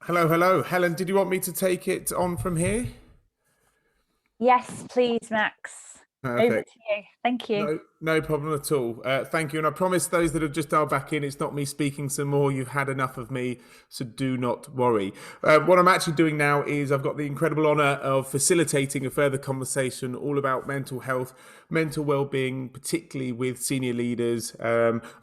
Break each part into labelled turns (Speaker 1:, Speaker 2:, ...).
Speaker 1: Hello, hello. Helen, did you want me to take it on from here?
Speaker 2: Yes, please, Max. Over
Speaker 1: Perfect.
Speaker 2: to you. Thank you.
Speaker 1: No problem at all. Thank you. And I promise those that have just dialed back in, it's not me speaking some more. You've had enough of me, so do not worry. What I'm actually doing now is I've got the incredible honour of facilitating a further conversation all about mental health, mental well-being, particularly with senior leaders,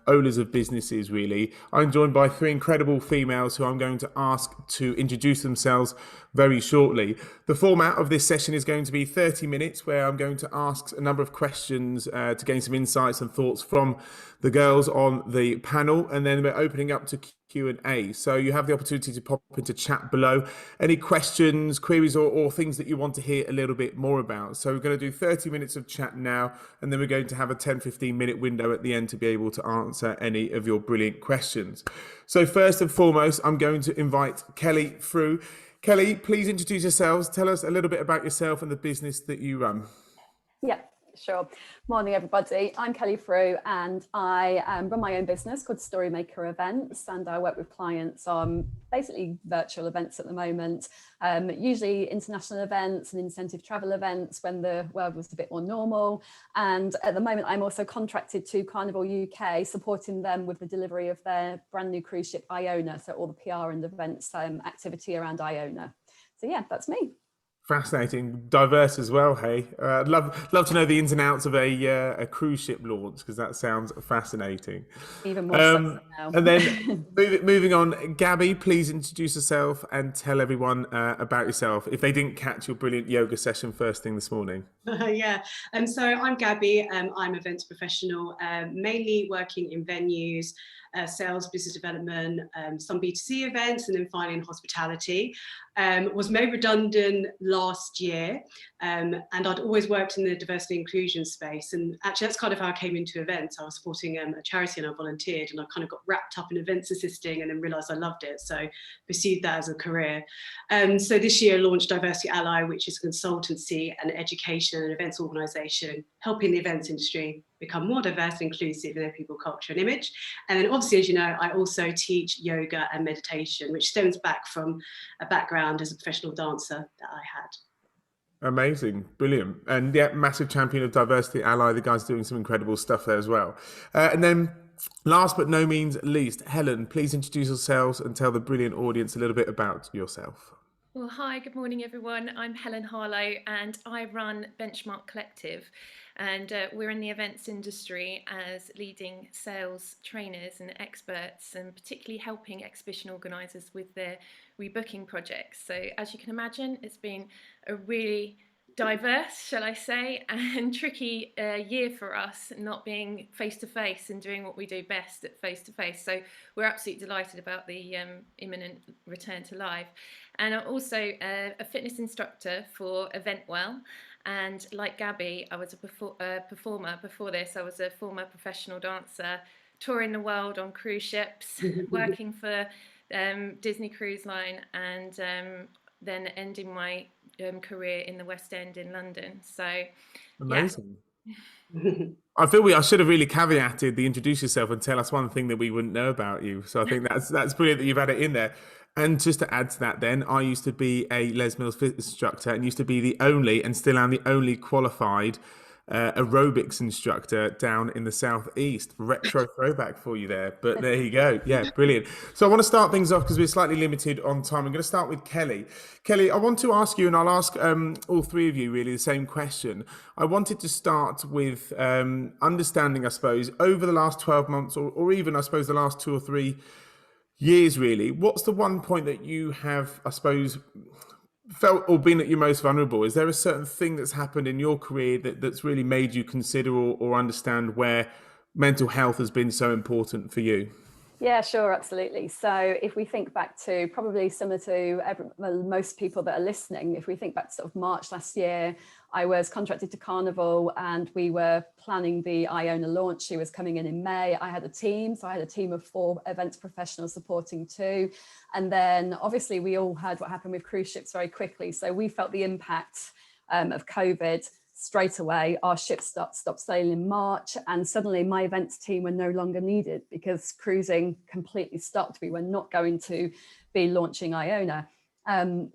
Speaker 1: owners of businesses, really. I'm joined by three incredible females who I'm going to ask to introduce themselves very shortly. The format of this session is going to be 30 minutes where I'm going to ask a number of questions to gain some insights and thoughts from the girls on the panel, and then we're opening up to Q&A. So you have the opportunity to pop into chat below any questions, queries, or things that you want to hear a little bit more about. So we're going to do 30 minutes of chat now, and then we're going to have a 10-15 minute window at the end to be able to answer any of your brilliant questions. So first and foremost, I'm going to invite Kelly Frew. Kelly, please introduce yourselves. Tell us a little bit about yourself and the business that you run.
Speaker 3: Yeah, sure. Morning, everybody. I'm Kelly Frew, and I run my own business called Storymaker Events, and I work with clients on basically virtual events at the moment, usually international events and incentive travel events when the world was a bit more normal. And at the moment, I'm also contracted to Carnival UK, supporting them with the delivery of their brand new cruise ship, Iona, so all the PR and events activity around Iona. So yeah, that's me.
Speaker 1: Fascinating, diverse as well. Hey, love to know the ins and outs of a cruise ship launch because that sounds fascinating.
Speaker 3: Even more so now.
Speaker 1: And then moving on, Gabby, please introduce yourself and tell everyone about yourself if they didn't catch your brilliant yoga session first thing this morning.
Speaker 4: Yeah, so I'm Gabby. I'm an events professional, mainly working in venues, sales, business development, some B2C events, and then finally in hospitality. Was made redundant last year, and I'd always worked in the diversity and inclusion space, and actually that's kind of how I came into events. I was supporting a charity and I volunteered, and I kind of got wrapped up in events assisting and then realised I loved it, so pursued that as a career. So this year I launched Diversity Ally, which is a consultancy and education and events organisation helping the events industry become more diverse and inclusive in their people, culture and image. And then obviously, as you know, I also teach yoga and meditation, which stems back from a background as a professional dancer that I had.
Speaker 1: Amazing, brilliant. And yeah, massive champion of Diversity Ally. The guy's doing some incredible stuff there as well. And then last but no means least, Helen, please introduce yourselves and tell the brilliant audience a little bit about yourself.
Speaker 5: Well, hi, good morning, everyone. I'm Helen Harlow and I run Benchmark Collective. And we're in the events industry as leading sales trainers and experts, and particularly helping exhibition organisers with their rebooking projects. So as you can imagine, it's been a really diverse, shall I say, and tricky year for us, not being face-to-face and doing what we do best at face-to-face. So we're absolutely delighted about the imminent return to live. And I'm also a fitness instructor for EventWell. And like Gabby, I was a performer before this. I was a former professional dancer, touring the world on cruise ships, working for Disney Cruise Line, and then ending my career in the West End in London. So
Speaker 1: amazing. Yeah. I feel I should have really caveated the introduce yourself and tell us one thing that we wouldn't know about you. So I think that's brilliant that you've had it in there. And just to add to that then, I used to be a Les Mills fitness instructor and used to be the only, and still am the only qualified aerobics instructor down in the southeast. Retro throwback for you there, but there you go. Yeah, brilliant. So I want to start things off because we're slightly limited on time. I'm going to start with Kelly. Kelly, I want to ask you, and I'll ask all three of you really the same question. I wanted to start with understanding, I suppose, over the last 12 months or even, I suppose, the last 2 or 3 years, really, what's the one point that you have, I suppose, felt or been at your most vulnerable? Is there a certain thing that's happened in your career that's really made you consider or understand where mental health has been so important for you?
Speaker 3: Yeah, sure, absolutely. So if we think back to probably similar to most people that are listening, if we think back to sort of March last year, I was contracted to Carnival and we were planning the Iona launch. She was coming in May. I had a team. So I had a team of 4 events professionals supporting too. And then obviously we all heard what happened with cruise ships very quickly. So we felt the impact of COVID straight away, our ship stopped sailing in March, and suddenly my events team were no longer needed because cruising completely stopped. We were not going to be launching Iona.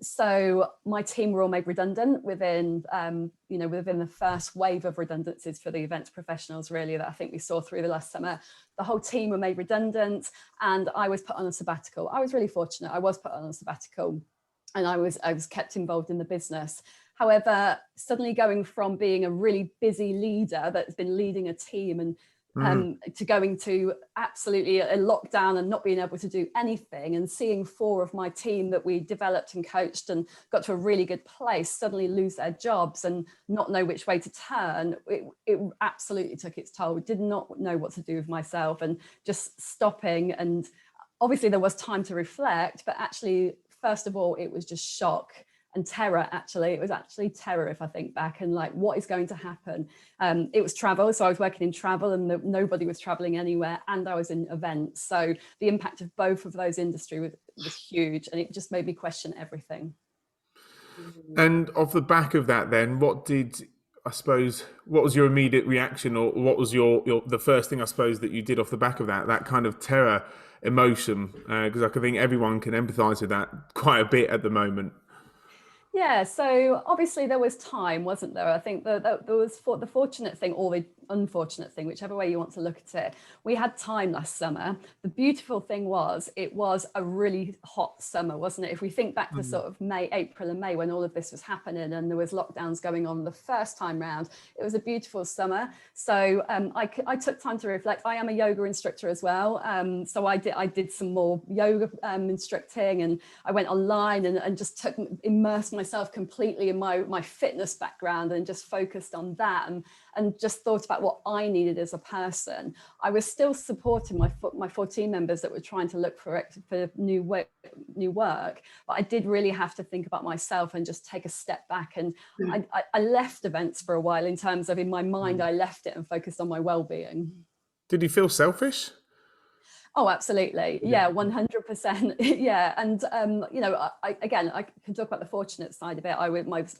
Speaker 3: So my team were all made redundant within the first wave of redundancies for the events professionals, really, that I think we saw through the last summer. The whole team were made redundant, and I was put on a sabbatical. I was really fortunate. I was put on a sabbatical, and I was kept involved in the business. However, suddenly going from being a really busy leader that's been leading a team and to going to absolutely a lockdown and not being able to do anything, and seeing 4 of my team that we developed and coached and got to a really good place suddenly lose their jobs and not know which way to turn, it absolutely took its toll. We did not know what to do with myself, and just stopping. And obviously there was time to reflect, but actually, first of all, it was just shock and terror. Actually, it was actually terror if I think back, and like, what is going to happen? It was travel, so I was working in travel, and nobody was traveling anywhere, and I was in events, so the impact of both of those industries was huge, and it just made me question everything.
Speaker 1: And off the back of that, then, what was your immediate reaction, or what was the first thing, I suppose, that you did off the back of that kind of terror emotion? Because I think everyone can empathise with that quite a bit at the moment.
Speaker 3: Yeah, so obviously there was time, wasn't there? I think there was the fortunate thing, or the unfortunate thing, whichever way you want to look at it. We had time last summer. The beautiful thing was, it was a really hot summer, wasn't it? If we think back to sort of April and May, when all of this was happening and there was lockdowns going on the first time round, it was a beautiful summer. So I took time to reflect. I am a yoga instructor as well. So I did some more yoga instructing, and I went online and just immersed myself completely in my fitness background, and just focused on that, and just thought about what I needed as a person. I was still supporting my 4 team members that were trying to look for new work, but I did really have to think about myself and just take a step back. And I left events for a while, in terms of, in my mind, I left it and focused on my well-being.
Speaker 1: Did you feel selfish?
Speaker 3: Oh, absolutely. Yeah, 100%. Yeah. And, I can talk about the fortunate side of it.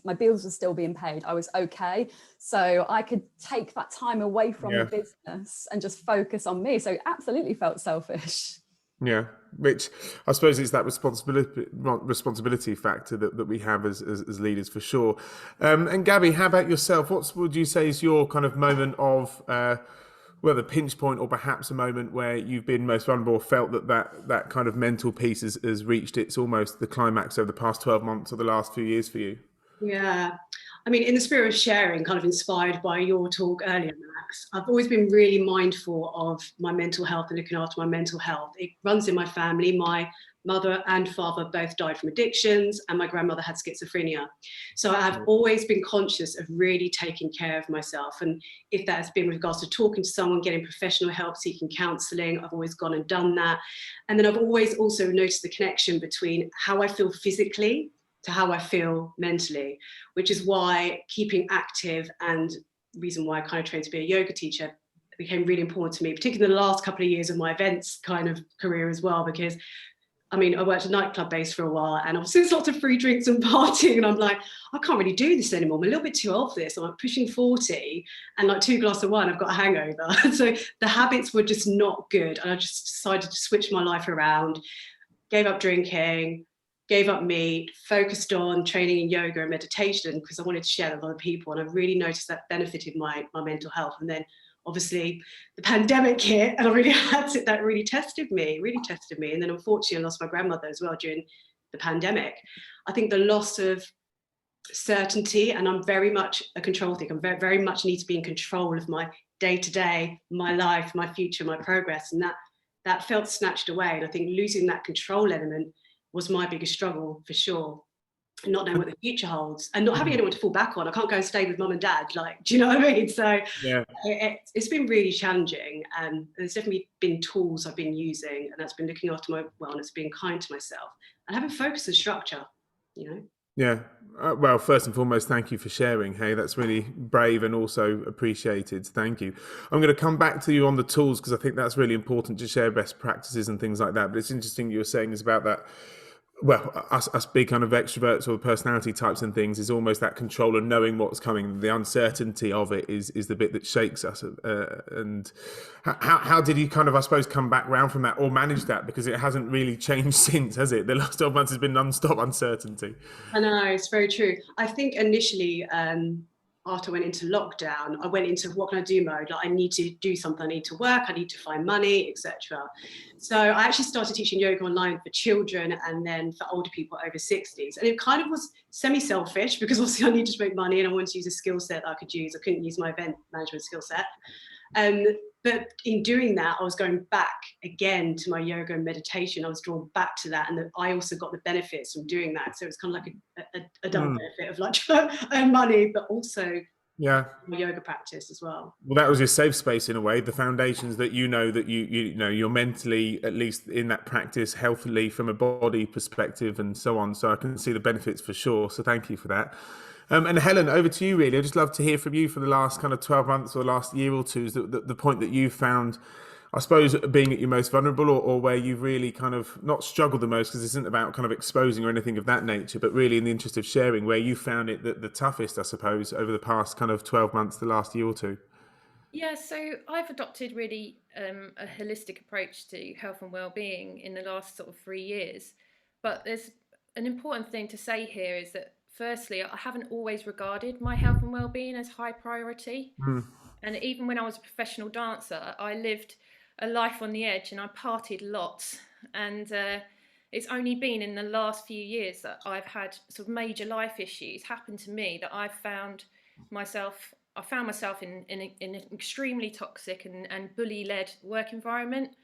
Speaker 3: My bills were still being paid. I was okay. So I could take that time away from the business and just focus on me. So absolutely felt selfish.
Speaker 1: Yeah, which I suppose is that responsibility factor that we have as leaders, for sure. And Gabby, how about yourself? What would you say is your kind of moment of the pinch point, or perhaps a moment where you've been most vulnerable, or felt that kind of mental piece has reached its almost the climax over the past 12 months or the last few years for you?
Speaker 4: Yeah, I mean, in the spirit of sharing, kind of inspired by your talk earlier, Max, I've always been really mindful of my mental health and looking after my mental health. It runs in my family. My mother and father both died from addictions, and my grandmother had schizophrenia. So I have always been conscious of really taking care of myself. And if that has been with regards to talking to someone, getting professional help, seeking counselling, I've always gone and done that. And then I've always also noticed the connection between how I feel physically to how I feel mentally, which is why keeping active, and the reason why I kind of trained to be a yoga teacher, became really important to me, particularly in the last couple of years of my events kind of career as well, because I mean, I worked at nightclub base for a while, and obviously there's lots of free drinks and partying, and I'm like, I can't really do this anymore. I'm a little bit too old for this. I'm like pushing 40, and like 2 glasses of wine, I've got a hangover. So the habits were just not good, and I just decided to switch my life around, gave up drinking, gave up meat, focused on training in yoga and meditation, because I wanted to share that with other people, and I really noticed that benefited my mental health. And then obviously the pandemic hit, and I really that really tested me. And then unfortunately I lost my grandmother as well during the pandemic. I think the loss of certainty, and I'm very much a control freak. I'm very, very much need to be in control of my day-to-day, my life, my future, my progress. And that felt snatched away. And I think losing that control element was my biggest struggle, for sure. Not knowing what the future holds, and not having anyone to fall back on. I can't go and stay with mum and dad, like, do you know what I mean? So it's been really challenging, and there's definitely been tools I've been using, and that's been looking after my wellness, being kind to myself, and having focus and structure, you know.
Speaker 1: Yeah, well, first and foremost, thank you for sharing. Hey, that's really brave and also appreciated. Thank you. I'm going to come back to you on the tools, because I think that's really important to share best practices and things like that. But it's interesting you were saying is about that well, us big kind of extroverts or personality types and things is almost that control and knowing what's coming. The uncertainty of it is the bit that shakes us. And how did you kind of, I suppose, come back round from that or manage that? Because it hasn't really changed since, has it? The last 12 months has been non-stop uncertainty.
Speaker 4: I know, it's very true. I think initially, after I went into lockdown, I went into what can I do mode. Like, I need to do something, I need to work, I need to find money, etc. So I actually started teaching yoga online for children and then for older people over 60s. And it kind of was semi-selfish because obviously I needed to make money and I wanted to use a skill set that I could use. I couldn't use my event management skill set. But in doing that, I was going back again to my yoga and meditation. I was drawn back to that. And I also got the benefits from doing that. So it's kind of like a double benefit of like earn money, but also my yoga practice as well.
Speaker 1: Well, that was your safe space in a way, the foundations that you know that you know you're mentally, at least in that practice, healthily from a body perspective and so on. So I can see the benefits for sure. So thank you for that. And Helen, over to you really. I'd just love to hear from you for the last kind of 12 months or last year or two, is the point that you found, I suppose, being at your most vulnerable or where you've really kind of not struggled the most, because this isn't about kind of exposing or anything of that nature, but really in the interest of sharing, where you found it the toughest, I suppose, over the past kind of 12 months, the last year or two.
Speaker 5: Yeah, so I've adopted really a holistic approach to health and well-being in the last sort of 3 years. But there's an important thing to say here is that firstly, I haven't always regarded my health and well-being as high priority. And even when I was a professional dancer, I lived a life on the edge and I partied lots. And it's only been in the last few years that I've had sort of major life issues happen to me that I found myself in an extremely toxic and bully-led work environment.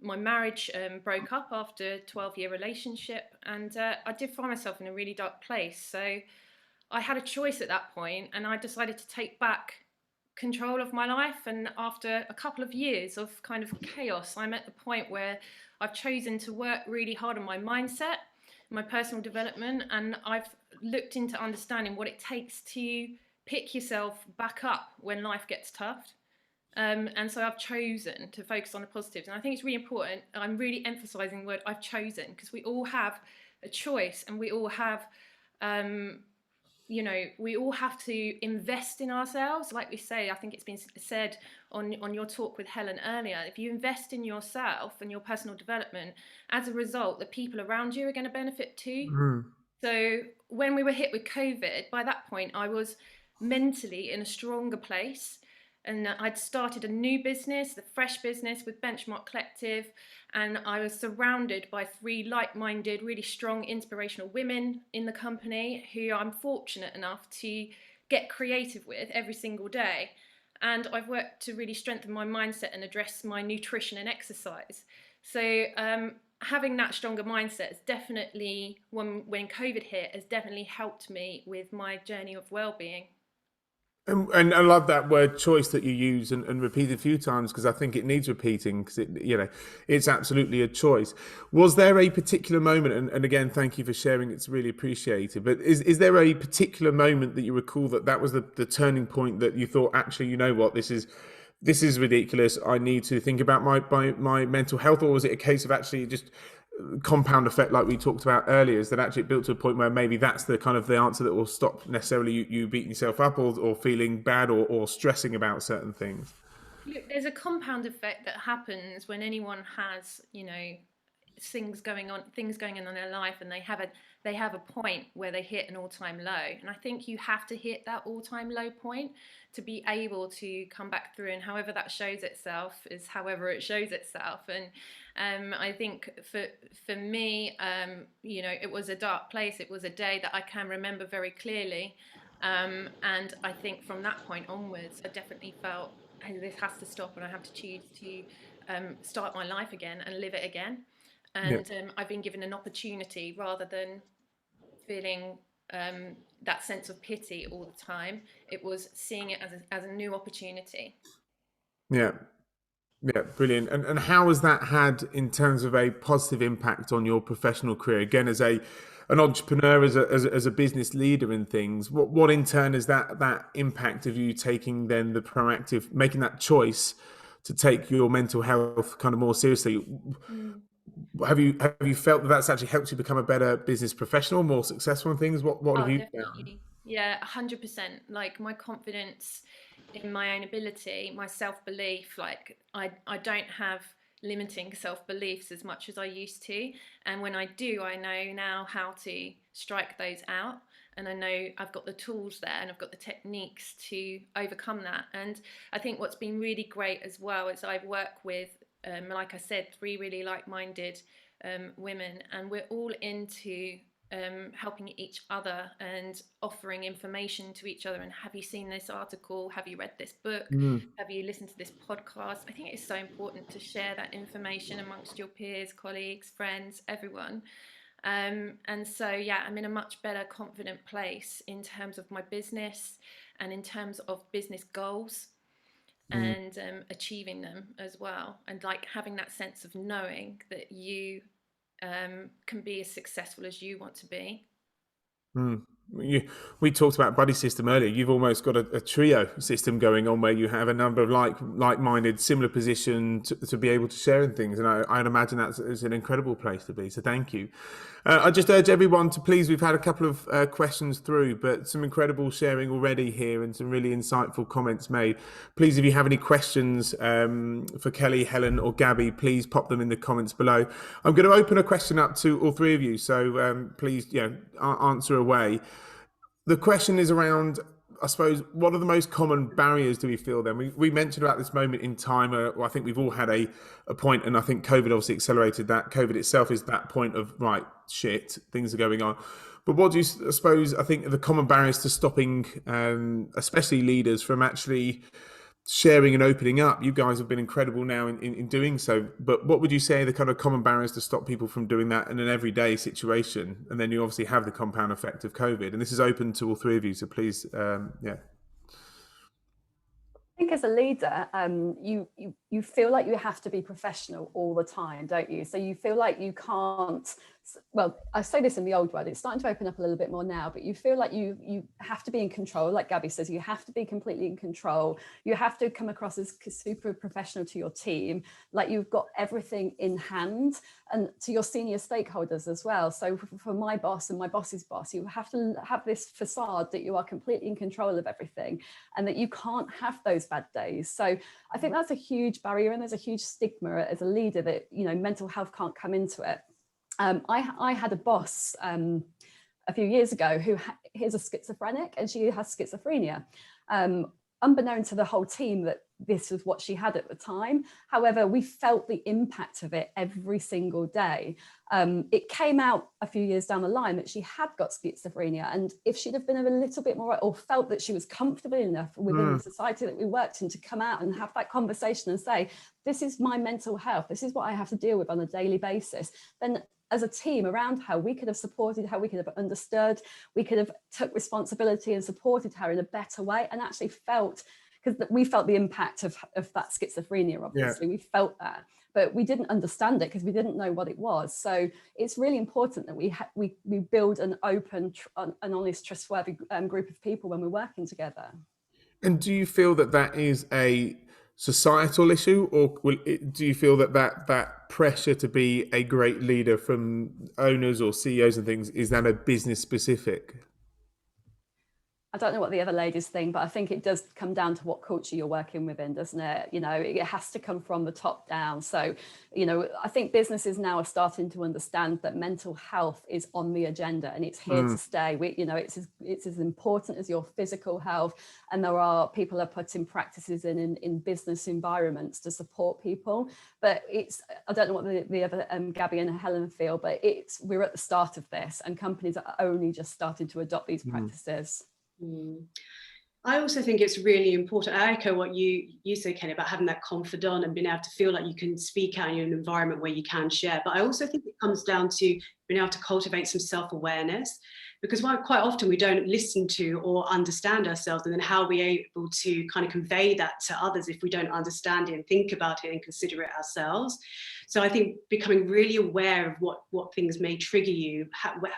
Speaker 5: My marriage broke up after a 12-year relationship, and I did find myself in a really dark place. So I had a choice at that point, and I decided to take back control of my life. And after a couple of years of kind of chaos, I'm at the point where I've chosen to work really hard on my mindset, my personal development, and I've looked into understanding what it takes to pick yourself back up when life gets tough. And so I've chosen to focus on the positives. And I think it's really important. I'm really emphasizing the word I've chosen, because we all have a choice and we all have, we all have to invest in ourselves. Like we say, I think it's been said on your talk with Helen earlier, if you invest in yourself and your personal development, as a result, the people around you are going to benefit too. So when we were hit with COVID, by that point, I was mentally in a stronger place. And I'd started a new business, the fresh business with Benchmark Collective, and I was surrounded by 3 like-minded, really strong, inspirational women in the company who I'm fortunate enough to get creative with every single day. And I've worked to really strengthen my mindset and address my nutrition and exercise. So having that stronger mindset is definitely, when COVID hit, has definitely helped me with my journey of well-being.
Speaker 1: And I love that word choice that you use and repeat a few times, because I think it needs repeating, because it's absolutely a choice. Was there a particular moment, and again, thank you for sharing, it's really appreciated, but is there a particular moment that you recall that was the turning point that you thought, actually, you know what, this is ridiculous, I need to think about my mental health? Or was it a case of actually just compound effect like we talked about earlier, is that actually it built to a point where maybe that's the kind of the answer that will stop necessarily you beating yourself up or feeling bad or stressing about certain things?
Speaker 5: Look, there's a compound effect that happens when anyone has, things going on in their life, and they have a point where they hit an all-time low. And I think you have to hit that all-time low point to be able to come back through, and however that shows itself is however it shows itself. And I think for me, it was a dark place. It was a day that I can remember very clearly. And I think from that point onwards, I definitely felt, hey, this has to stop, and I have to choose to start my life again and live it again. And I've been given an opportunity, rather than feeling that sense of pity all the time. It was seeing it as a new opportunity.
Speaker 1: Yeah, brilliant. And how has that had in terms of a positive impact on your professional career? Again, as an entrepreneur, as a business leader and things, what in turn is that impact of you taking then the proactive, making that choice to take your mental health kind of more seriously? have you felt that that's actually helped you become a better business professional, more successful in things? What have you found?
Speaker 5: Definitely. Yeah, 100%. Like my confidence in my own ability, my self-belief, like I don't have limiting self-beliefs as much as I used to. And when I do, I know now how to strike those out. And I know I've got the tools there and I've got the techniques to overcome that. And I think what's been really great as well is I work with, like I said, 3 really like-minded women, and we're all into helping each other and offering information to each other. And have you seen this article? Have you read this book? Have you listened to this podcast? I think it's so important to share that information amongst your peers, colleagues, friends, everyone. And so, yeah, I'm in a much better, confident place in terms of my business and in terms of business goals and achieving them as well. And like having that sense of knowing that you can be as successful as you want to be.
Speaker 1: We talked about buddy system earlier. You've almost got a trio system going on where you have a number of like-minded, similar position to be able to share in things, and I'd imagine that's an incredible place to be. So thank you. I just urge everyone to please. We've had a couple of questions through, but some incredible sharing already here and some really insightful comments made. Please, if you have any questions for Kelly, Helen, or Gabby, please pop them in the comments below. I'm going to open a question up to all 3 of you, so please, answer away. The question is around, I suppose, what are the most common barriers do we feel then? We mentioned about this moment in time, I think we've all had a point, and I think COVID obviously accelerated that. COVID itself is that point of, right, shit, things are going on. But what do you, I suppose, I think the common barriers to stopping, especially leaders, from actually sharing and opening up? You guys have been incredible now in doing so, but what would you say are the kind of common barriers to stop people from doing that in an everyday situation? And then you obviously have the compound effect of COVID, and this is open to all 3 of you, so please,
Speaker 3: I think as a leader, you feel like you have to be professional all the time, don't you? So you feel like you can't, well, I say this in the old world, it's starting to open up a little bit more now, but you feel like you have to be in control. Like Gabby says, you have to be completely in control. You have to come across as super professional to your team, like you've got everything in hand, and to your senior stakeholders as well. So for my boss and my boss's boss, you have to have this facade that you are completely in control of everything and that you can't have those bad days. So I think that's a huge barrier, and there's a huge stigma as a leader that, mental health can't come into it. I had a boss a few years ago who is a schizophrenic, and she has schizophrenia. Unbeknown to the whole team that this was what she had at the time. However, we felt the impact of it every single day. It came out a few years down the line that she had got schizophrenia, and if she'd have been a little bit more, or felt that she was comfortable enough within the society that we worked in to come out and have that conversation and say, this is my mental health, this is what I have to deal with on a daily basis, then as a team around her, we could have supported her, we could have understood, we could have took responsibility and supported her in a better way, and actually felt, because we felt the impact of that schizophrenia, obviously. We felt that, but we didn't understand it because we didn't know what it was. So it's really important that we build an open, an honest, trustworthy group of people when we're working together.
Speaker 1: And do you feel that is a societal issue, or do you feel that pressure to be a great leader from owners or CEOs and things, is that a business specific?
Speaker 3: I don't know what the other ladies think, but I think it does come down to what culture you're working within, doesn't it? It has to come from the top down. So, I think businesses now are starting to understand that mental health is on the agenda and it's here to stay. It's as important as your physical health. And people are putting practices in business environments to support people. But I don't know what the other Gabby and Helen feel, but we're at the start of this, and companies are only just starting to adopt these practices.
Speaker 4: I also think it's really important. I echo what you say, Kelly, about having that confidant and being able to feel like you can speak out in an environment where you can share. But I also think it comes down to being able to cultivate some self-awareness, because quite often we don't listen to or understand ourselves, and then how are we able to kind of convey that to others if we don't understand it and think about it and consider it ourselves. So I think becoming really aware of what things may trigger you,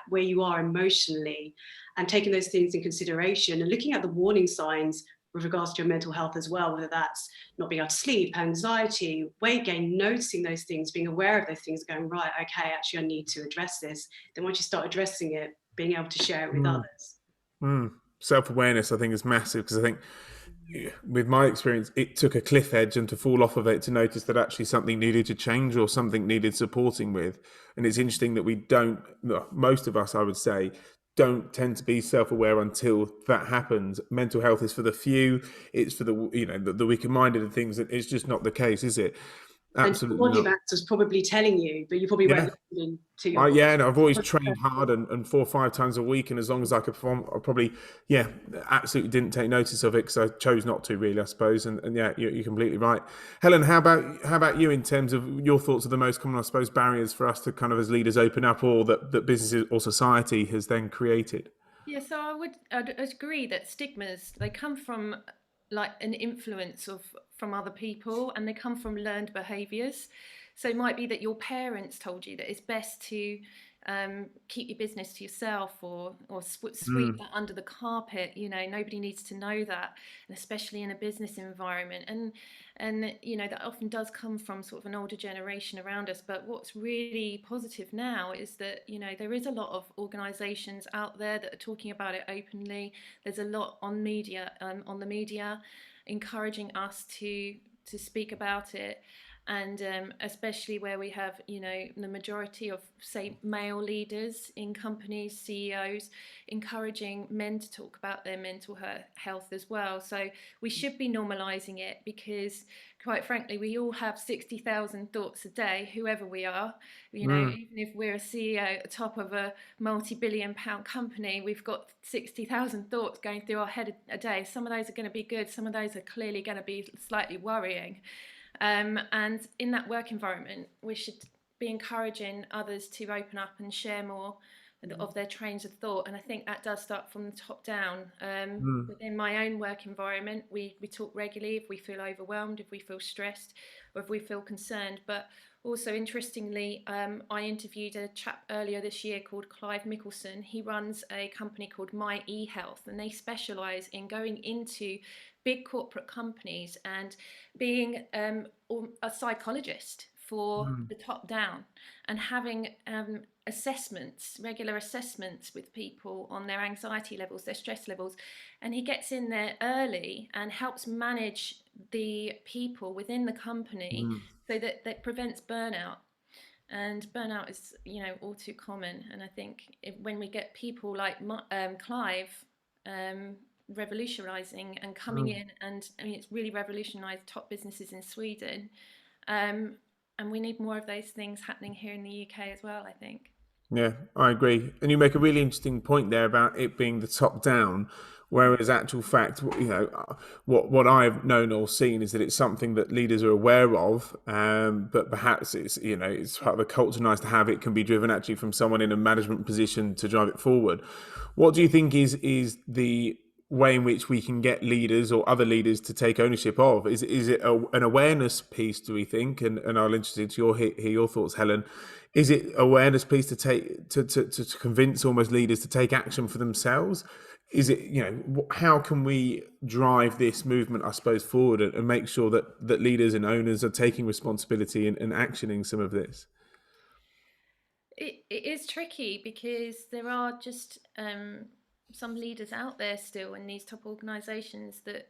Speaker 4: where you are emotionally, and taking those things in consideration and looking at the warning signs with regards to your mental health as well, whether that's not being able to sleep, anxiety, weight gain, noticing those things, being aware of those things, going, right, okay, actually I need to address this. Then once you start addressing it, being able to share it with others.
Speaker 1: Self-awareness, I think, is massive, because I think with my experience, it took a cliff edge, and to fall off of it to notice that actually something needed to change or something needed supporting with. And it's interesting that we don't, most of us, I would say, don't tend to be self-aware until that happens. Mental health is for the few. It's for the weaker-minded and things. It's just not the case, is it? Absolutely
Speaker 4: and your body
Speaker 1: not.
Speaker 4: was probably telling you, but you probably weren't listening to your body.
Speaker 1: And I've always trained hard and 4 or 5 times a week, and as long as I could perform, I probably absolutely didn't take notice of it because I chose not to, really, I suppose. And you're completely right. Helen, how about you in terms of your thoughts of the most common, I suppose, barriers for us to kind of as leaders open up, or that businesses or society has then created?
Speaker 5: Yeah, so I'd agree that stigmas, they come from like an influence from other people, and they come from learned behaviours. So it might be that your parents told you that it's best to keep your business to yourself, or sweep that under the carpet. Nobody needs to know that, and especially in a business environment. And that often does come from sort of an older generation around us. But what's really positive now is that there is a lot of organisations out there that are talking about it openly. There's a lot on the media encouraging us to speak about it. And especially where we have, the majority of, say, male leaders in companies, CEOs, encouraging men to talk about their mental health as well. So we should be normalising it, because, quite frankly, we all have 60,000 thoughts a day, whoever we are. Even if we're a CEO at the top of a multi-billion-pound company, we've got 60,000 thoughts going through our head a day. Some of those are going to be good. Some of those are clearly going to be slightly worrying. And in that work environment, we should be encouraging others to open up and share more of their trains of thought. And I think that does start from the top down. Within my own work environment, we talk regularly if we feel overwhelmed, if we feel stressed, or if we feel concerned. But also, interestingly, I interviewed a chap earlier this year called Clive Mickelson. He runs a company called My eHealth, and they specialise in going into big corporate companies and being a psychologist for the top down, and having regular assessments with people on their anxiety levels, their stress levels. And he gets in there early and helps manage the people within the company so that prevents burnout. And burnout is, all too common. And I think when we get people like Clive revolutionising and coming in, and it's really revolutionised top businesses in Sweden, and we need more of those things happening here in the UK as well, I think.
Speaker 1: Yeah, I agree. And you make a really interesting point there about it being the top down, whereas actual fact, what I've known or seen is that it's something that leaders are aware of, but perhaps it's part of the culture, nice to have. It can be driven actually from someone in a management position to drive it forward. What do you think is the way in which we can get leaders or other leaders to take ownership of? Is it an awareness piece, do we think? And I'm interested to hear your thoughts, Helen. Is it awareness piece to convince almost leaders to take action for themselves? Is it, how can we drive this movement, I suppose, forward and make sure that leaders and owners are taking responsibility and actioning some of this?
Speaker 5: It is tricky, because there are just some leaders out there still in these top organisations that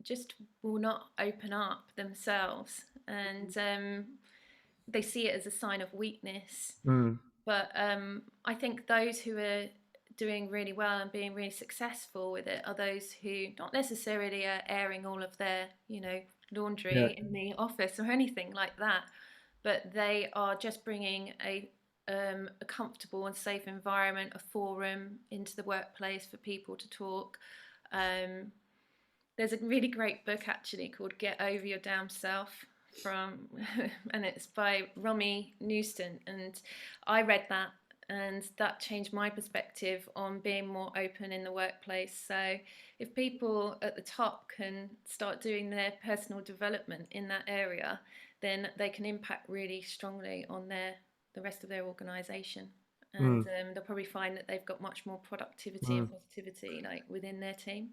Speaker 5: just will not open up themselves, and they see it as a sign of weakness. But I think those who are doing really well and being really successful with it are those who not necessarily are airing all of their, laundry in the office or anything like that, but they are just bringing a comfortable and safe environment, a forum into the workplace for people to talk. There's a really great book actually called Get Over Your Damn Self and it's by Romy Newston, and I read that, and that changed my perspective on being more open in the workplace. So if people at the top can start doing their personal development in that area, then they can impact really strongly on the rest of their organisation, and they'll probably find that they've got much more productivity and positivity within their team.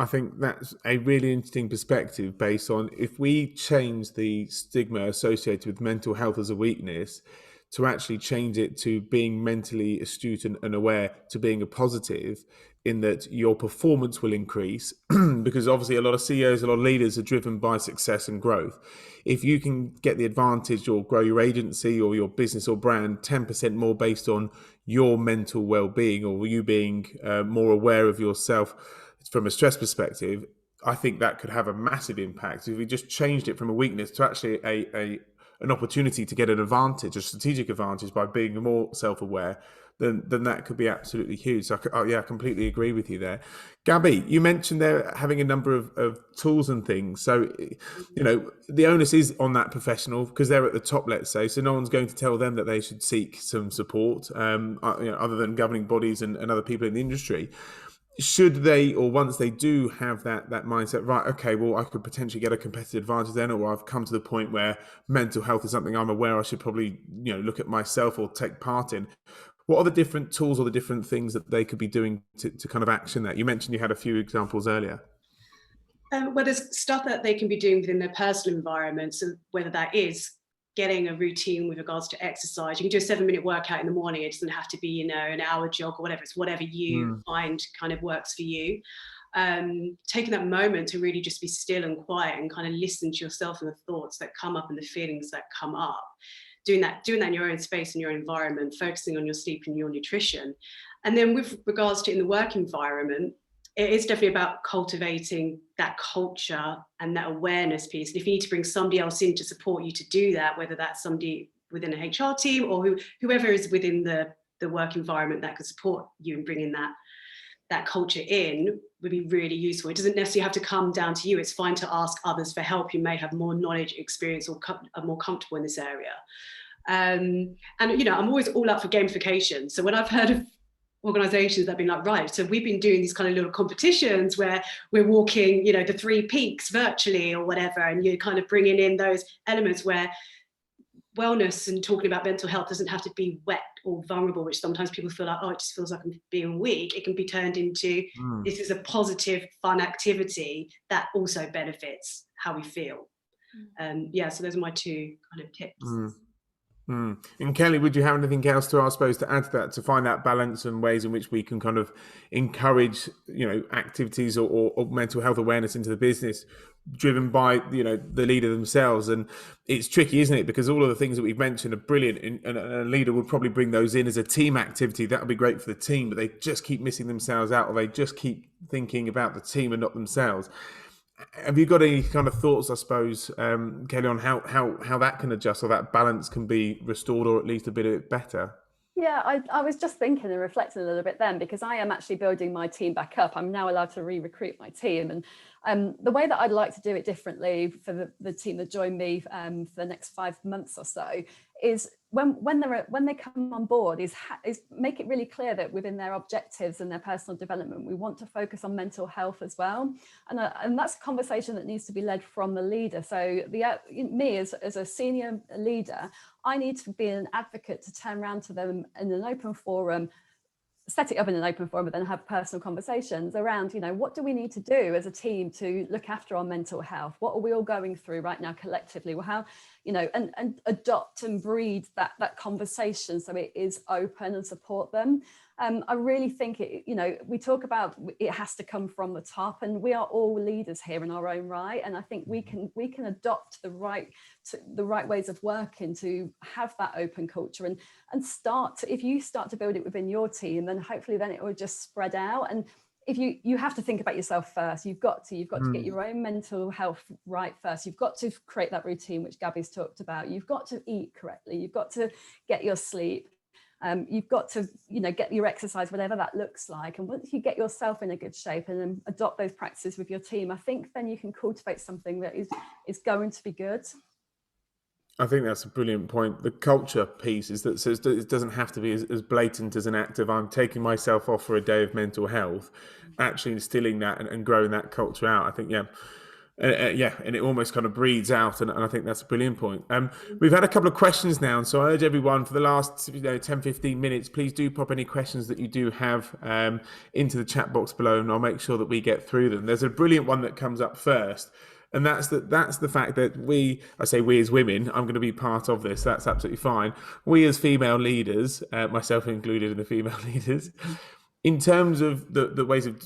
Speaker 1: I think that's a really interesting perspective based on if we change the stigma associated with mental health as a weakness to actually change it to being mentally astute and aware to being a positive, in that your performance will increase because obviously a lot of CEOs, a lot of leaders are driven by success and growth. If you can get the advantage or grow your agency or your business or brand 10% more based on your mental well-being, or you being more aware of yourself from a stress perspective, I think that could have a massive impact. If we just changed it from a weakness to actually an opportunity to get an advantage, a strategic advantage by being more self-aware, then that could be absolutely huge. So I completely agree with you there. Gabby, you mentioned there having a number of tools and things. So, the onus is on that professional because they're at the top, let's say. So no one's going to tell them that they should seek some support, other than governing bodies and other people in the industry. Should they, or once they do have that mindset, right, okay, well, I could potentially get a competitive advantage then, or I've come to the point where mental health is something I'm aware I should probably, look at myself or take part in. What are the different tools or the different things that they could be doing to kind of action that? You mentioned you had a few examples earlier.
Speaker 4: Well, there's stuff that they can be doing within their personal environment. So whether that is getting a routine with regards to exercise, you can do a 7-minute workout in the morning. It doesn't have to be, an hour jog or whatever. It's whatever you find kind of works for you. Taking that moment to really just be still and quiet and kind of listen to yourself and the thoughts that come up and the feelings that come up. Doing that in your own space and your environment, focusing on your sleep and your nutrition. And then with regards to in the work environment, it is definitely about cultivating that culture and that awareness piece. And if you need to bring somebody else in to support you to do that, whether that's somebody within an HR team or whoever is within the work environment that could support you in bringing that culture in, would be really useful. It doesn't necessarily have to come down to you. It's fine to ask others for help. You may have more knowledge, experience, or are more comfortable in this area. And I'm always all up for gamification. So when I've heard of organizations that have been like, right, so we've been doing these kind of little competitions where we're walking, the 3 peaks virtually or whatever, and you're kind of bringing in those elements where wellness and talking about mental health doesn't have to be wet or vulnerable, which sometimes people feel like, oh, it just feels like I'm being weak. It can be turned into this is a positive, fun activity that also benefits how we feel. So those are my 2 kind of tips.
Speaker 1: And Kelly, would you have anything else to, I suppose, to add to that, to find that balance and ways in which we can kind of encourage, activities or mental health awareness into the business driven by, the leader themselves? And it's tricky, isn't it? Because all of the things that we've mentioned are brilliant, and a leader would probably bring those in as a team activity. That would be great for the team, but they just keep missing themselves out, or they just keep thinking about the team and not themselves. Have you got any kind of thoughts, I suppose, Kelly, on how that can adjust or that balance can be restored, or at least a bit better?
Speaker 3: Yeah, I was just thinking and reflecting a little bit then, because I am actually building my team back up. I'm now allowed to re-recruit my team. And the way that I'd like to do it differently for the team that join me for the next 5 months or so is when they come on board is make it really clear that within their objectives and their personal development, we want to focus on mental health as well. And that's a conversation that needs to be led from the leader. So me as a senior leader, I need to be an advocate to turn around to them in an open forum, set it up in an open forum, but then have personal conversations around, what do we need to do as a team to look after our mental health? What are we all going through right now collectively? Well, how, and adopt and breed that conversation so it is open and support them. I really think we talk about it has to come from the top, and we are all leaders here in our own right. And I think we can adopt the right ways of working to have that open culture and if you start to build it within your team, then hopefully then it will just spread out. And if you have to think about yourself first, you've got to get your own mental health right first. You've got to create that routine, which Gabby's talked about. You've got to eat correctly. You've got to get your sleep. You've got to, get your exercise, whatever that looks like. And once you get yourself in a good shape and then adopt those practices with your team, I think then you can cultivate something that is going to be good.
Speaker 1: I think that's a brilliant point. The culture piece is that, so it doesn't have to be as blatant as an act of I'm taking myself off for a day of mental health, actually instilling that and growing that culture out. I think, and it almost kind of breeds out, and I think that's a brilliant point. We've had a couple of questions now, so I urge everyone for the last 10-15 minutes, please do pop any questions that you do have into the chat box below, and I'll make sure that we get through them. There's a brilliant one that comes up first, and that's the fact that we as women, I'm going to be part of this, that's absolutely fine. We as female leaders, myself included in the female leaders, in terms of the ways of,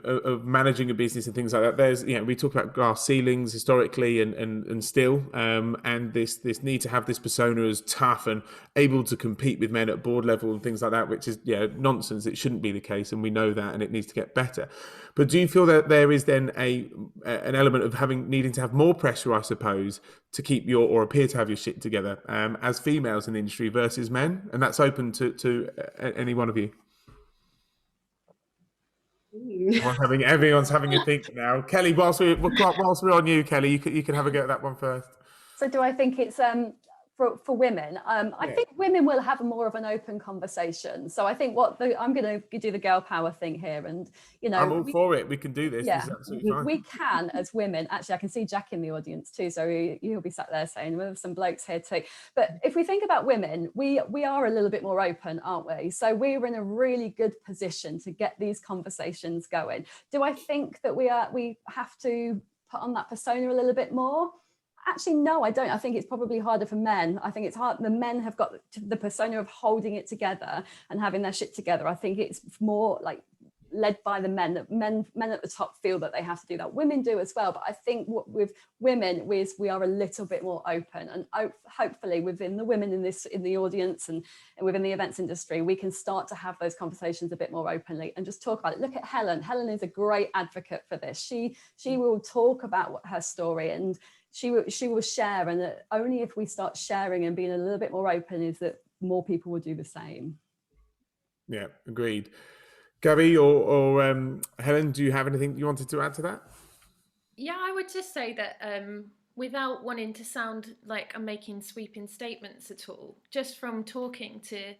Speaker 1: of managing a business and things like that, there's, we talk about glass ceilings historically and still, and this need to have this persona as tough and able to compete with men at board level and things like that, which is nonsense. It shouldn't be the case, and we know that, and it needs to get better. But do you feel that there is then an element of needing to have more pressure, I suppose, to keep or appear to have your shit together as females in the industry versus men? And that's open to any one of you. Everyone's having a think now. Kelly, whilst we're on you, Kelly, you can have a go at that one first.
Speaker 3: So do I think it's for women? I think women will have more of an open conversation. So I think I'm going to do the girl power thing here, and
Speaker 1: I'm all for it. We can do this.
Speaker 3: Yeah,
Speaker 1: this is absolutely fine.
Speaker 3: We can as women. Actually, I can see Jack in the audience too, so he'll be sat there saying, "Well, there's some blokes here too." But if we think about women, we are a little bit more open, aren't we? So we're in a really good position to get these conversations going. Do I think that we have to put on that persona a little bit more? Actually, no, I don't. I think it's probably harder for men. I think it's hard. The men have got the persona of holding it together and having their shit together. I think it's more like led by the men, that men at the top feel that they have to do that. Women do as well, but I think with women, we are a little bit more open, and hopefully within the women in the audience and within the events industry, we can start to have those conversations a bit more openly and just talk about it. Look at Helen. Helen is a great advocate for this. She will talk about her story, and she will share, and only if we start sharing and being a little bit more open is that more people will do the same.
Speaker 1: Yeah, agreed. Gabby or Helen, do you have anything you wanted to add to that?
Speaker 5: Yeah, I would just say that without wanting to sound like I'm making sweeping statements at all, just from talking to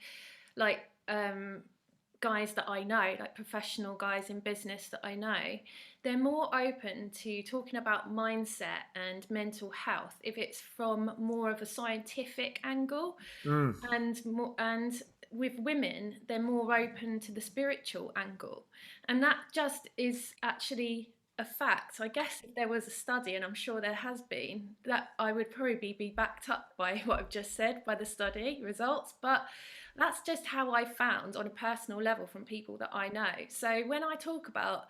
Speaker 5: guys that I know, like professional guys in business that I know, they're more open to talking about mindset and mental health if it's from more of a scientific angle, and with women, they're more open to the spiritual angle. And that just is actually a fact. I guess if there was a study, and I'm sure there has been, that I would probably be backed up by what I've just said, by the study results. But that's just how I found on a personal level from people that I know. So when I talk about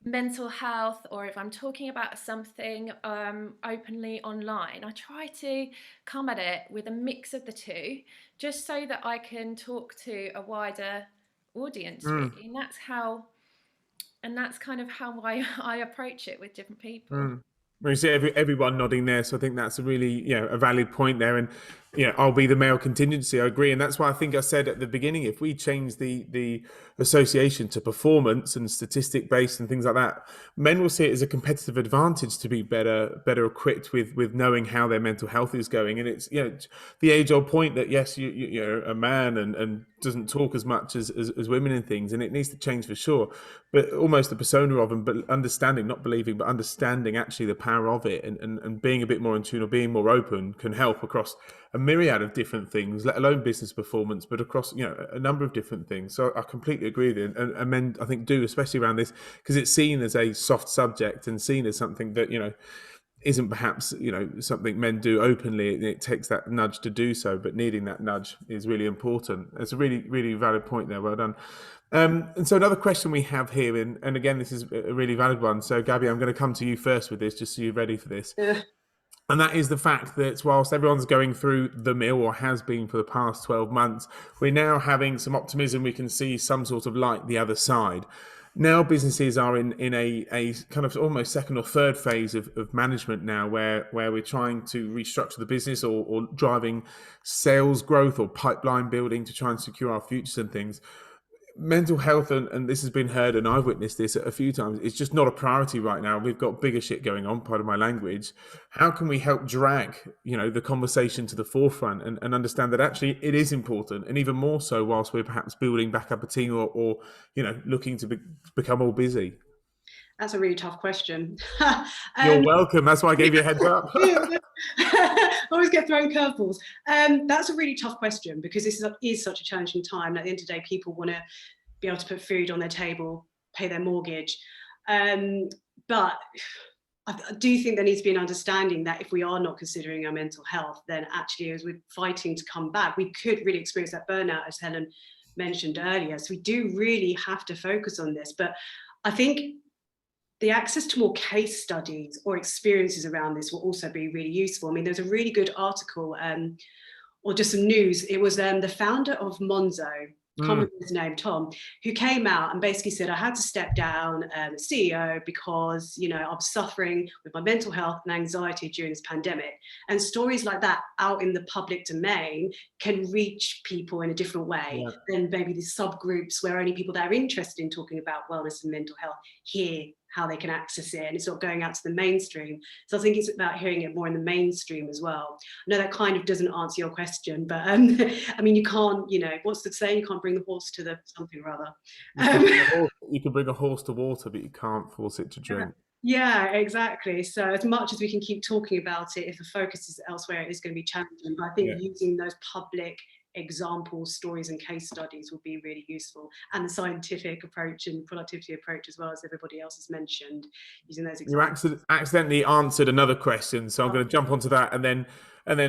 Speaker 5: mental health, or if I'm talking about something openly online, I try to come at it with a mix of the two, just so that I can talk to a wider audience, really. And that's kind of how I approach it with different people.
Speaker 1: Well, you see everyone nodding there, so I think that's a really a valid point there. And I'll be the male contingency. I agree, and that's why I think I said at the beginning, if we change the association to performance and statistic based and things like that, men will see it as a competitive advantage to be better equipped with knowing how their mental health is going. And it's the age old point that yes, you're a man and doesn't talk as much as women in things, and it needs to change for sure. But almost the persona of them, but understanding, not believing, but understanding actually the power of it, and being a bit more in tune or being more open can help across a myriad of different things, let alone business performance, but across a number of different things. So I completely agree with you, and men I think do, especially around this, because it's seen as a soft subject and seen as something that isn't perhaps something men do openly. It takes that nudge to do so, but needing that nudge is really important. It's a really, really valid point there. Well done. And so another question we have here, and again, this is a really valid one. So Gabby, I'm going to come to you first with this, just so you're ready for this.
Speaker 4: Yeah.
Speaker 1: And that is the fact that whilst everyone's going through the mill, or has been for the past 12 months, we're now having some optimism. We can see some sort of light the other side. Now businesses are in a kind of almost second or third phase of management now, where we're trying to restructure the business or driving sales growth or pipeline building to try and secure our futures and things. Mental health, and this has been heard, and I've witnessed this a few times, it's just not a priority right now. We've got bigger shit going on, part of my language. How can we help drag the conversation to the forefront and understand that actually it is important, and even more so whilst we're perhaps building back up a team or looking to become all busy?
Speaker 4: That's a really tough question.
Speaker 1: You're welcome. That's why I gave you a heads up.
Speaker 4: I always get thrown curveballs. That's a really tough question, because this is such a challenging time. At the end of the day, people want to be able to put food on their table, pay their mortgage. But I do think there needs to be an understanding that if we are not considering our mental health, then actually, as we're fighting to come back, we could really experience that burnout, as Helen mentioned earlier. So we do really have to focus on this. But I think the access to more case studies or experiences around this will also be really useful. I mean, there's a really good article, or just some news. It was the founder of Monzo, can't remember his name, Tom, who came out and basically said, I had to step down as CEO because, you know, I was suffering with my mental health and anxiety during this pandemic. And stories like that out in the public domain can reach people in a different way than maybe the subgroups where only people that are interested in talking about wellness and mental health hear how they can access it, and it's not going out to the mainstream. So I think it's about hearing it more in the mainstream as well. I know that kind of doesn't answer your question, but I mean, you can't, you know, what's the saying? You can't bring the horse to the something or other.
Speaker 1: You can bring a horse to water, but you can't force it to drink.
Speaker 4: Yeah, exactly. So as much as we can keep talking about it, if the focus is elsewhere, it is going to be challenging. But I think using those public examples, stories and case studies will be really useful, and the scientific approach and productivity approach, as well as everybody else has mentioned, using those examples.
Speaker 1: You accidentally answered another question, so I'm going to jump onto that, and then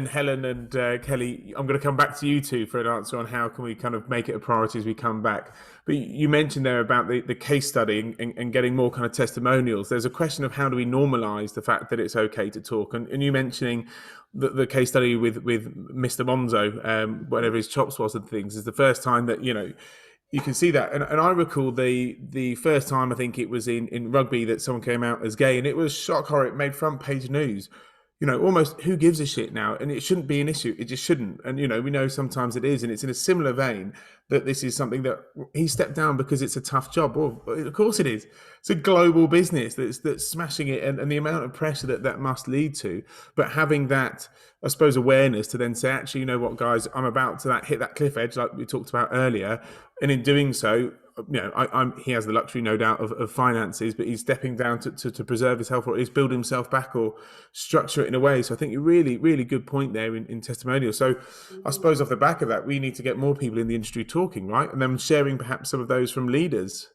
Speaker 1: Helen and Kelly, I'm going to come back to you two for an answer on how can we kind of make it a priority as we come back. But you mentioned there about the case study and getting more kind of testimonials. There's a question of how do we normalize the fact that it's okay to talk, and you mentioning the case study with Mr. Monzo, whatever his chops was and things, is the first time that, you know, you can see that. And I recall the first time, I think it was in rugby, that someone came out as gay, and it was shock horror. It made front page news. You know, almost who gives a shit now? And it shouldn't be an issue. It just shouldn't. And, you know, we know sometimes it is. And it's in a similar vein that this is something that he stepped down because it's a tough job. Well, of course it is. It's a global business that's smashing it, and the amount of pressure that must lead to. But having that, I suppose, awareness to then say, actually, you know what, guys, I'm about to hit that cliff edge like we talked about earlier. And in doing so, you know, he has the luxury, no doubt, of finances, but he's stepping down to preserve his health, or at least build himself back or structure it in a way. So I think a really, really good point there in testimonials. So I suppose off the back of that, we need to get more people in the industry talking, right? And then sharing perhaps some of those from leaders.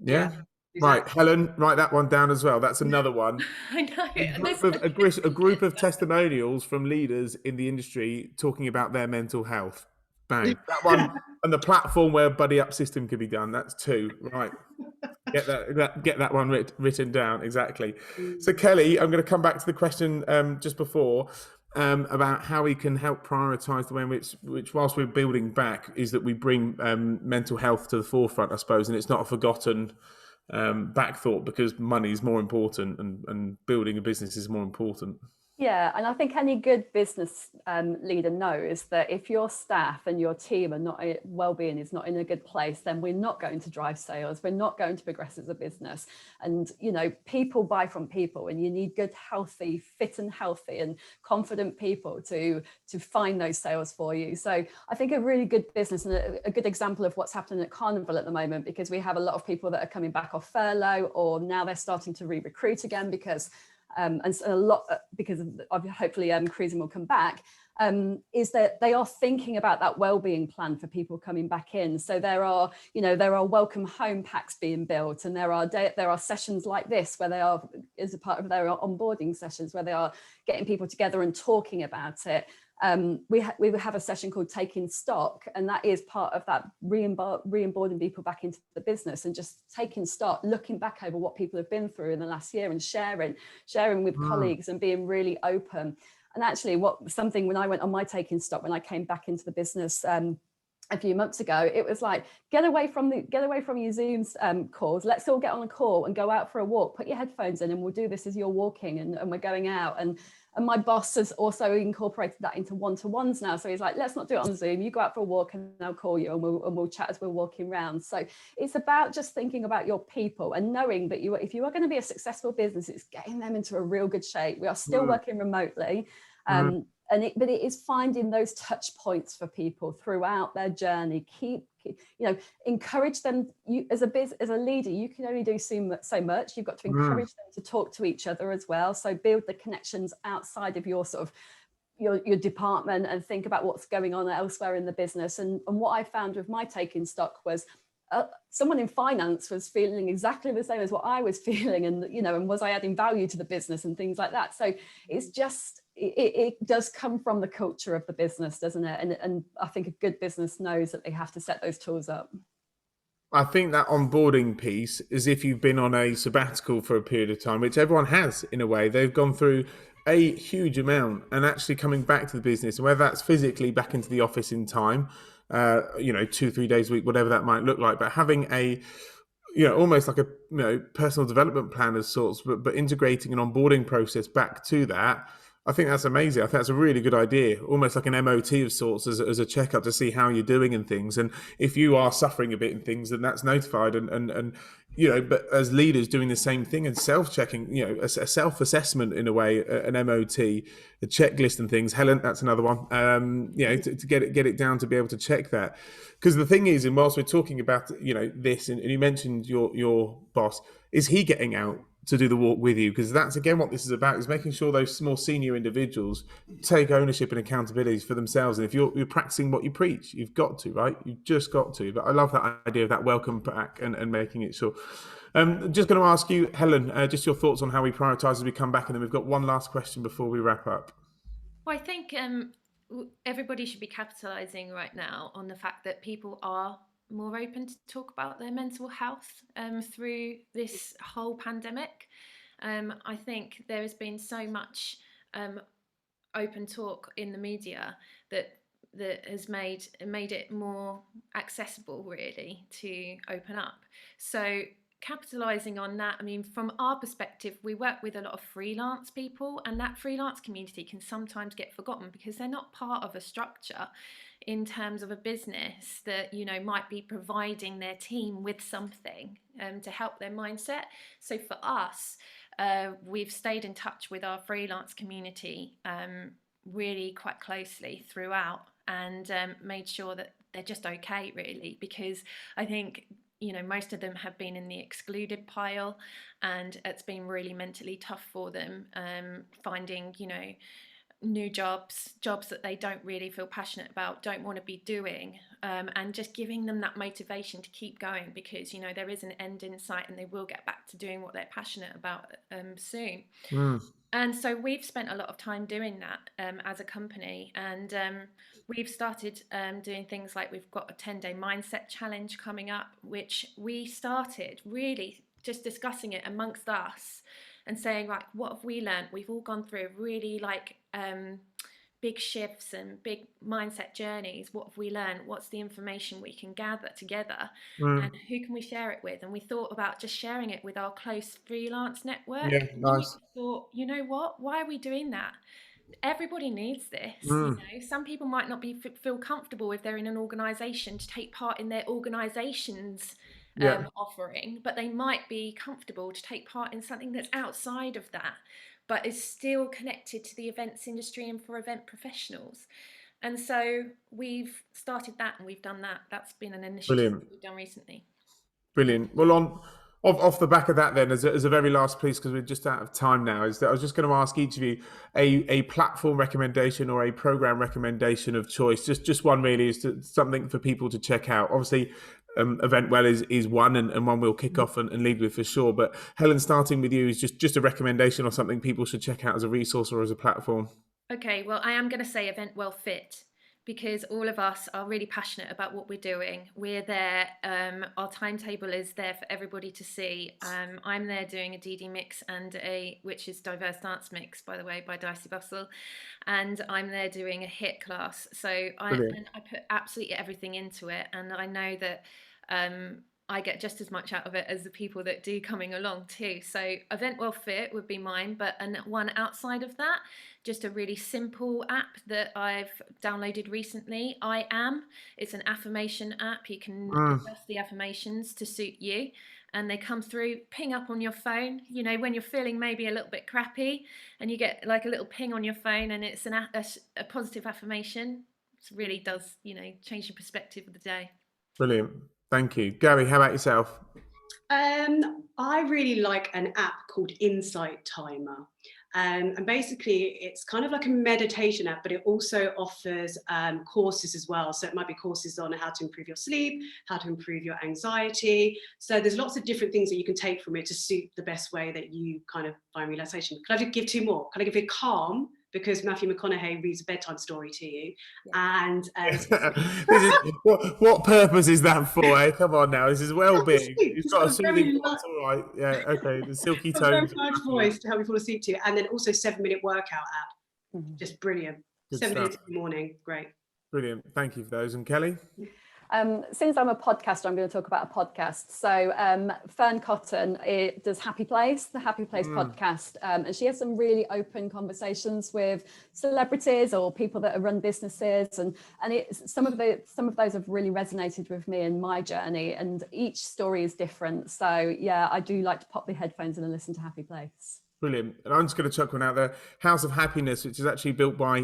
Speaker 1: Yeah. Exactly. Right, Helen, write that one down as well. That's another one.
Speaker 5: I know.
Speaker 1: A group of testimonials from leaders in the industry talking about their mental health. Bang. That one, and the platform where buddy up system could be done. That's two. Right. Get that one written down. Exactly. So Kelly, I'm going to come back to the question just before about how we can help prioritise the way in which whilst we're building back, is that we bring mental health to the forefront, I suppose, and it's not a forgotten back thought, because money is more important and building a business is more important.
Speaker 3: Yeah, and I think any good business leader knows that if your staff and your team are not, well-being is not in a good place, then we're not going to drive sales. We're not going to progress as a business. And, you know, people buy from people, and you need good, healthy, fit and healthy and confident people to find those sales for you. So I think a really good business, and a good example of what's happening at Carnival at the moment, because we have a lot of people that are coming back off furlough, or now they're starting to re-recruit again because and a lot because of hopefully cruising will come back, is that they are thinking about that well-being plan for people coming back in. So there are welcome home packs being built, and there are sessions like this where they are, as a part of their onboarding sessions, where they are getting people together and talking about it. We have a session called Taking Stock, and that is part of that re-onboarding people back into the business and just taking stock, looking back over what people have been through in the last year and sharing with colleagues and being really open. And actually when I went on my Taking Stock, when I came back into the business a few months ago, it was like, get away from your Zoom calls. Let's all get on a call and go out for a walk. Put your headphones in, and we'll do this as you're walking, and we're going out. And my boss has also incorporated that into one-to-ones now. So he's like, let's not do it on Zoom. You go out for a walk and I'll call you, and we'll chat as we're walking around. So it's about just thinking about your people and knowing that if you are going to be a successful business, it's getting them into a real good shape. We are still working remotely. but it is finding those touch points for people throughout their journey. Encourage them. You as a leader, you can only do so much. You've got to encourage them to talk to each other as well. So build the connections outside of your sort of your department and think about what's going on elsewhere in the business. And what I found with my taking stock was someone in finance was feeling exactly the same as what I was feeling, and and was I adding value to the business and things like that. So it's just it does come from the culture of the business, doesn't it? And I think a good business knows that they have to set those tools up.
Speaker 1: I think that onboarding piece is if you've been on a sabbatical for a period of time, which everyone has in a way. They've gone through a huge amount, and actually coming back to the business, whether that's physically back into the office in time, 2-3 days a week, whatever that might look like, but having a almost like a personal development plan of sorts, but integrating an onboarding process back to that. I think that's amazing. I think that's a really good idea, almost like an MOT of sorts as a checkup to see how you're doing and things. And if you are suffering a bit and things, then that's notified. And but as leaders doing the same thing and self-checking, a self-assessment in a way, an MOT, a checklist and things. Helen, that's another one. To get it down to be able to check that. Because the thing is, and whilst we're talking about this, and you mentioned your boss, is he getting out to do the walk with you? Because that's again what this is about, is making sure those more senior individuals take ownership and accountability for themselves. And if you're practicing what you preach, you've got to, right? You've just got to. But I love that idea of that welcome back and making it sure. Just going to ask you, Helen, just your thoughts on how we prioritise as we come back, and then we've got one last question before we wrap up.
Speaker 5: Well, I think everybody should be capitalising right now on the fact that people are more open to talk about their mental health through this whole pandemic. I think there has been so much open talk in the media that has made it more accessible, really, to open up. So capitalising on that, I mean, from our perspective, we work with a lot of freelance people, and that freelance community can sometimes get forgotten because they're not part of a structure in terms of a business that might be providing their team with something to help their mindset. So for us, we've stayed in touch with our freelance community really quite closely throughout, and made sure that they're just okay, really, because I think most of them have been in the excluded pile, and it's been really mentally tough for them finding new jobs that they don't really feel passionate about, don't want to be doing, and just giving them that motivation to keep going, because there is an end in sight and they will get back to doing what they're passionate about soon. And so we've spent a lot of time doing that as a company, and we've started doing things like, we've got a 10-day mindset challenge coming up, which we started really just discussing it amongst us and saying, right, what have we learned? We've all gone through really big shifts and big mindset journeys. What have we learned? What's the information we can gather together? And who can we share it with? And we thought about just sharing it with our close freelance network.
Speaker 1: Yeah, nice.
Speaker 5: We thought, you know what? Why are we doing that? Everybody needs this. Some people might not feel comfortable if they're in an organisation to take part in their organisation's offering, but they might be comfortable to take part in something that's outside of that, but is still connected to the events industry and for event professionals. And so we've started that, and we've done that. That's been an initiative that we've done recently.
Speaker 1: Brilliant. Well, off the back of that, then, as a very last piece, because we're just out of time now, is that I was just going to ask each of you a platform recommendation or a program recommendation of choice. Just one, really, is something for people to check out. Obviously, EventWell is one, and one we'll kick off and lead with for sure. But Helen, starting with you, is just a recommendation or something people should check out as a resource or as a platform.
Speaker 5: Okay, well, I am going to say EventWell Fit, because all of us are really passionate about what we're doing. We're there. Our timetable is there for everybody to see. I'm there doing a DD mix which is diverse dance mix, by the way, by Dicey Bustle, and I'm there doing a HIIT class. So I put absolutely everything into it, and I know that I get just as much out of it as the people that do coming along too. So EventWell Fit would be mine, but one outside of that, just a really simple app that I've downloaded recently. It's an affirmation app. You can adjust the affirmations to suit you. and they come through, ping up on your phone, you know, when you're feeling maybe a little bit crappy, and you get like a little ping on your phone, and it's a positive affirmation. It really does, you know, change your perspective of the day.
Speaker 1: Brilliant. Thank you. Gary, how about yourself?
Speaker 4: I really like an app called Insight Timer. And basically it's kind of like a meditation app, but it also offers courses as well. So it might be courses on how to improve your sleep, how to improve your anxiety. So there's lots of different things that you can take from it to suit the best way that you kind of find relaxation. Can I just give 2 more? Can I give you calm? Because Matthew McConaughey reads a bedtime story to you. Yeah. And
Speaker 1: what purpose is that for? Eh? Come on now, this is well-being. You've got a soothing voice, all right. Yeah, okay. The silky tones.
Speaker 4: A very nice voice to help you fall asleep to. And then also 7-minute workout app. Just brilliant.
Speaker 1: Good
Speaker 4: 7 minutes
Speaker 1: stuff.
Speaker 4: in the morning. Great.
Speaker 1: Brilliant. Thank you for those. And Kelly?
Speaker 3: Since I'm a podcaster, I'm going to talk about a podcast. So Fern Cotton does Happy Place, the Happy Place podcast, and she has some really open conversations with celebrities or people that run businesses, and some of those have really resonated with me in my journey, and each story is different. So yeah, I do like to pop the headphones in and listen to Happy Place.
Speaker 1: Brilliant. And I'm just going to chuck one out there. House of Happiness, which is actually built by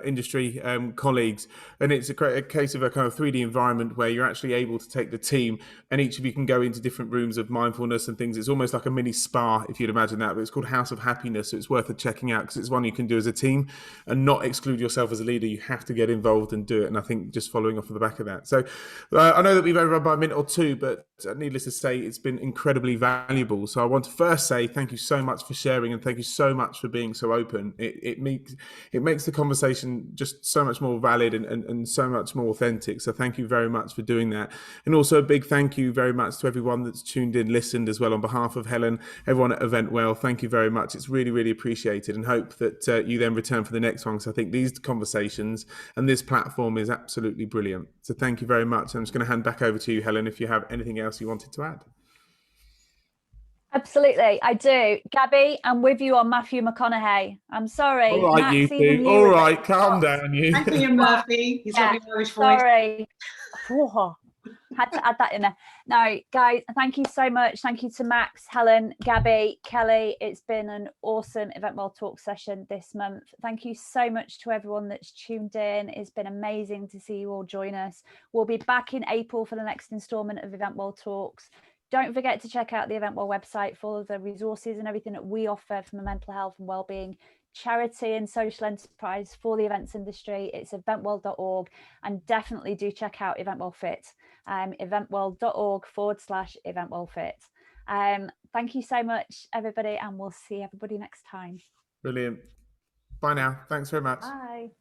Speaker 1: industry colleagues. And it's a case of a kind of 3D environment where you're actually able to take the team and each of you can go into different rooms of mindfulness and things. It's almost like a mini spa, if you'd imagine that. But it's called House of Happiness. So it's worth it checking out because it's one you can do as a team and not exclude yourself as a leader. You have to get involved and do it. And I think just following off of the back of that. So I know that we've overrun by a minute or two, but needless to say, it's been incredibly valuable. So I want to first say thank you so much for sharing and thank you so much for being so open. It makes the conversation just so much more valid and so much more authentic. So thank you very much for doing that. And also a big thank you very much to everyone that's tuned in, listened as well on behalf of Helen, everyone at EventWell. Thank you very much. It's really, really appreciated and hope that you then return for the next one. So I think these conversations and this platform is absolutely brilliant. So thank you very much. I'm just going to hand back over to you, Helen, if you have anything else you wanted to add.
Speaker 2: Absolutely, I do. Gabby, I'm with you on Matthew McConaughey. I'm sorry.
Speaker 1: All right,
Speaker 2: Max,
Speaker 1: you two. All right, calm down, you.
Speaker 4: Thank you, Murphy. He's got the Irish voice.
Speaker 2: Sorry. Had to add that in there. No, guys, thank you so much. Thank you to Max, Helen, Gabby, Kelly. It's been an awesome EventWell Talk session this month. Thank you so much to everyone that's tuned in. It's been amazing to see you all join us. We'll be back in April for the next instalment of EventWell Talks. Don't forget to check out the EventWell website for all of the resources and everything that we offer from a mental health and wellbeing charity and social enterprise for the events industry. It's eventwell.org, and definitely do check out EventWell Fit, eventwell.org/EventWell Fit. Thank you so much, everybody, and we'll see everybody next time.
Speaker 1: Brilliant. Bye now. Thanks very much.
Speaker 2: Bye.